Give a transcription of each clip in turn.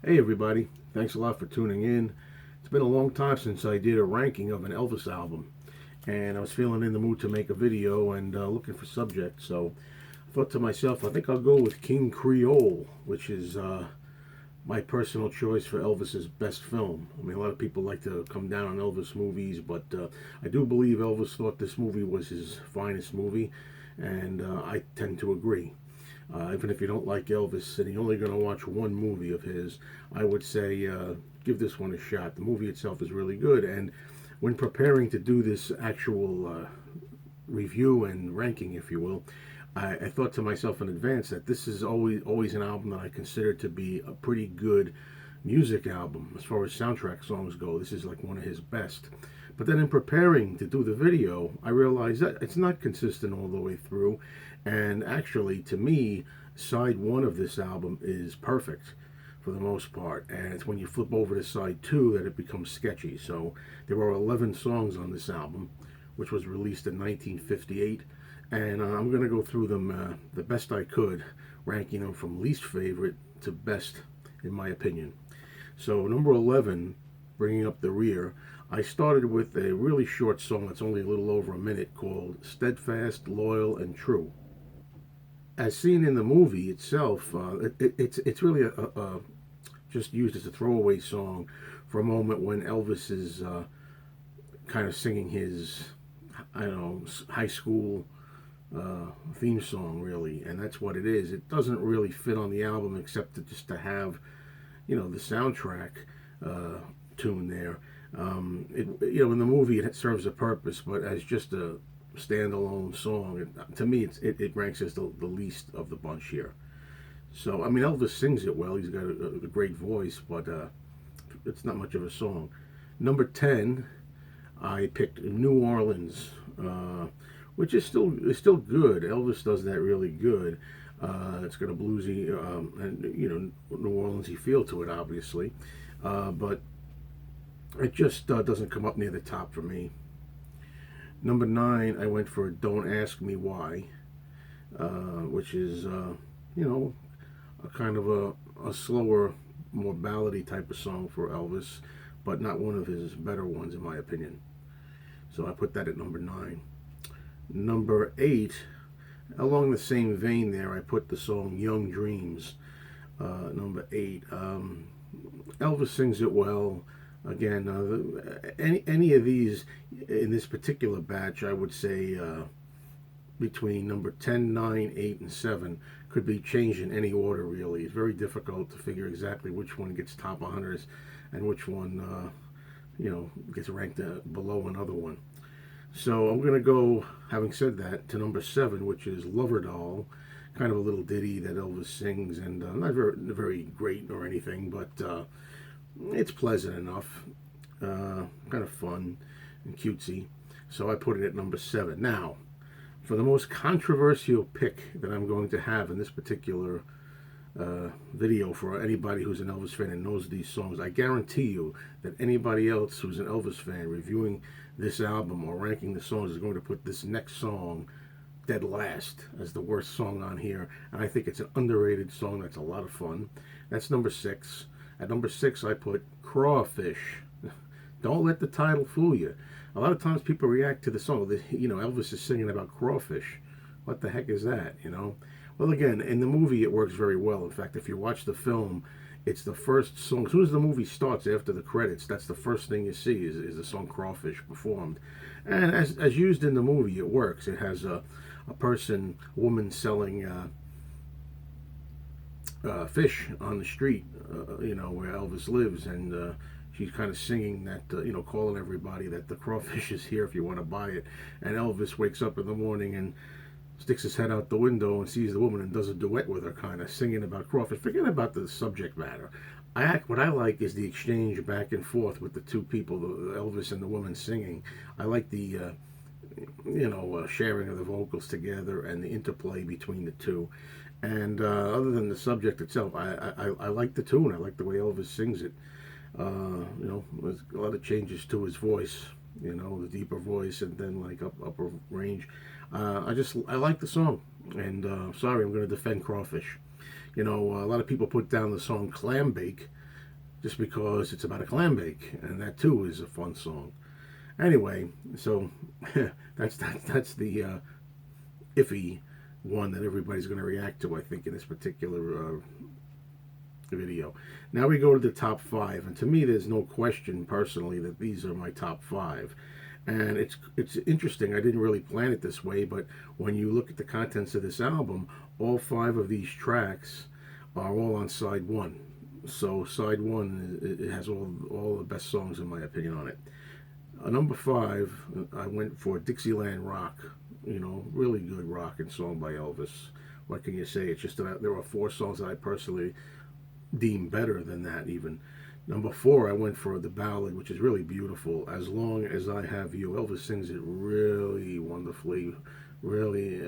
Hey everybody, thanks a lot for tuning in. It's been a long time since I did a ranking of an Elvis album, and I was feeling in the mood to make a video and looking for subjects. So I thought to myself, I think I'll go with King Creole, which is my personal choice for Elvis's best film. I mean, a lot of people like to come down on Elvis movies, but I do believe Elvis thought this movie was his finest movie, and I tend to agree. Even if you don't like Elvis and you're only going to watch one movie of his, I would say give this one a shot. The movie itself is really good, and when preparing to do this actual review and ranking, if you will, I thought to myself in advance that this is always an album that I consider to be a pretty good music album as far as soundtrack songs go. This is like one of his best. But then in preparing to do the video, I realized that it's not consistent all the way through. And actually, to me, side one of this album is perfect for the most part. And it's when you flip over to side two that it becomes sketchy. So there are 11 songs on this album, which was released in 1958. And I'm going to go through them the best I could, ranking them from least favorite to best, in my opinion. So, number 11, bringing up the rear, I started with a really short song that's only a little over a minute called Steadfast, Loyal, and True. As seen in the movie itself, it's really just used as a throwaway song for a moment when Elvis is kind of singing his, I don't know, high school theme song, really, and that's what it is. It doesn't really fit on the album except just to have, the soundtrack tune there. In the movie it serves a purpose, but as just a standalone song, to me, it ranks as the least of the bunch here. So, I mean, Elvis sings it well. He's got a great voice, but it's not much of a song. Number 10, I picked New Orleans, which is still good. Elvis does that really good. It's got a bluesy and New Orleansy feel to it, obviously, but it just doesn't come up near the top for me. Number 9, I went for "Don't Ask Me Why," which is a kind of a slower, more ballady type of song for Elvis, but not one of his better ones in my opinion. So I put that at number 9. Number 8, along the same vein there, I put the song "Young Dreams." Number 8. Elvis sings it well. Again, any of these in this particular batch, I would say between number 10, 9, 8, and 7 could be changed in any order, really. It's very difficult to figure exactly which one gets top 100s and which one, gets ranked below another one. So I'm going to go, having said that, to number 7, which is "Lover Doll," kind of a little ditty that Elvis sings, and not very great or anything, but it's pleasant enough, kind of fun and cutesy. So I put it at number 7. Now, for the most controversial pick that I'm going to have in this particular video for anybody who's an Elvis fan and knows these songs, I guarantee you that anybody else who's an Elvis fan reviewing this album or ranking the songs is going to put this next song dead last as the worst song on here. And I think it's an underrated song that's a lot of fun. That's number 6. At number 6, I put "Crawfish." Don't let the title fool you. A lot of times people react to the song. Elvis is singing about crawfish. What the heck is that, Well, again, in the movie, it works very well. In fact, if you watch the film, it's the first song. As soon as the movie starts, after the credits, that's the first thing you see is the song "Crawfish" performed. And as used in the movie, it works. It has a woman selling fish on the street, where Elvis lives, and she's kind of singing that, calling everybody that the crawfish is here if you want to buy it. And Elvis wakes up in the morning and sticks his head out the window and sees the woman and does a duet with her, kind of singing about crawfish. Forget about the subject matter. What I like is the exchange back and forth with the two people, the Elvis and the woman singing. I like the sharing of the vocals together and the interplay between the two. And other than the subject itself, I like the tune. I like the way Elvis sings it. There's a lot of changes to his voice. The deeper voice and then like upper range. I like the song. And sorry, I'm going to defend Crawfish. A lot of people put down the song "Clam Bake," just because it's about a clam bake, and that too is a fun song. Anyway, so that's the iffy one that everybody's going to react to, I think, in this particular video. Now we go to the top 5, and to me, there's no question personally that these are my top 5. And it's interesting. I didn't really plan it this way, but when you look at the contents of this album, all 5 of these tracks are all on side 1. So side 1, it has all the best songs in my opinion on it. Number 5, I went for Dixieland Rock. You know, really good rock and song by Elvis. What can you say? It's just that there are 4 songs that I personally deem better than that even. Number 4, I went for the ballad, which is really beautiful, As Long As I Have You. Elvis sings it really wonderfully, really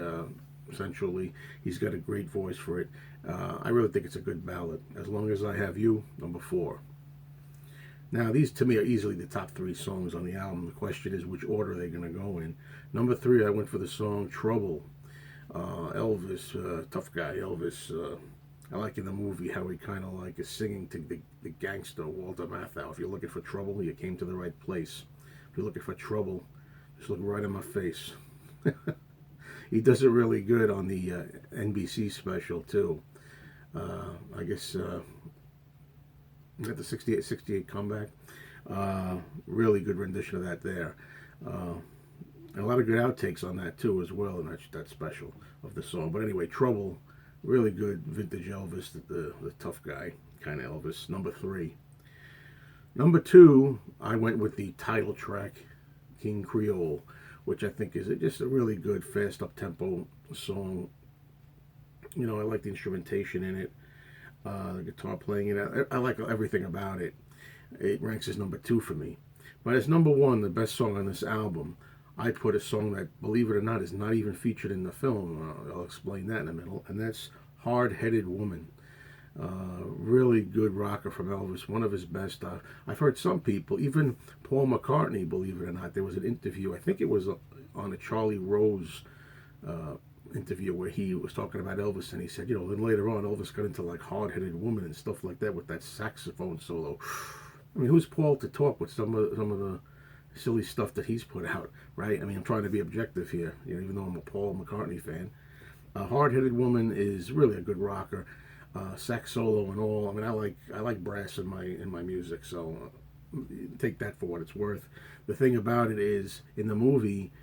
sensually. He's got a great voice for it. I really think it's a good ballad. As Long As I Have You, number 4. Now, these to me are easily the top 3 songs on the album. The question is which order they're going to go in. Number 3, I went for the song Trouble. Elvis, tough guy Elvis. I like in the movie how he kind of like is singing to the gangster Walter Matthau. If you're looking for trouble, you came to the right place. If you're looking for trouble, just look right in my face. He does it really good on the NBC special too. I guess at the 68 comeback. Really good rendition of that there. And a lot of good outtakes on that too as well, and that special of the song. But anyway, Trouble. Really good vintage Elvis, the tough guy kind of Elvis. Number 3. Number 2, I went with the title track, King Creole, which I think is just a really good, fast, up-tempo song. You know, I like the instrumentation in it, the guitar playing in it. I like everything about it. It ranks as number 2 for me. But as number 1, the best song on this album, I put a song that, believe it or not, is not even featured in the film. I'll explain that in a minute. And that's Hard-Headed Woman. Really good rocker from Elvis, one of his best. I've heard some people, even Paul McCartney, believe it or not, there was an interview, I think it was on a Charlie Rose interview where he was talking about Elvis, and he said, you know, then later on Elvis got into like Hard-Headed Woman and stuff like that with that saxophone solo. I mean, who's Paul to talk with some of the silly stuff that he's put out, right? I mean, I'm trying to be objective here, you know, even though I'm a Paul McCartney fan. Hard-Headed Woman is really a good rocker, sax solo and all. I mean, I like brass in my music, so take that for what it's worth. The thing about it is, in the movie,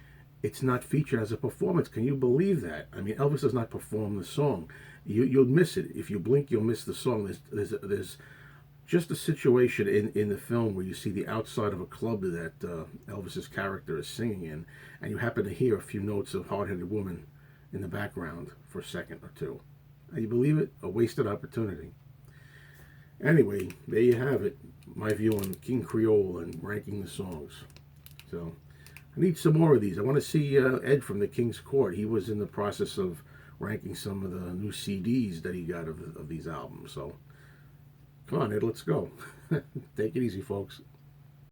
it's not featured as a performance. Can you believe that? I mean, Elvis does not perform the song. You'll miss it if you blink. You'll miss the song. There's just a situation in the film where you see the outside of a club that Elvis's character is singing in, and you happen to hear a few notes of Hard-Headed Woman in the background for a second or two. Can you believe it? A wasted opportunity. Anyway, there you have it. My view on King Creole and ranking the songs. So, I need some more of these. I want to see Ed from the King's Court. He was in the process of ranking some of the new CDs that he got of these albums. So, come on, Ed, let's go. Take it easy, folks.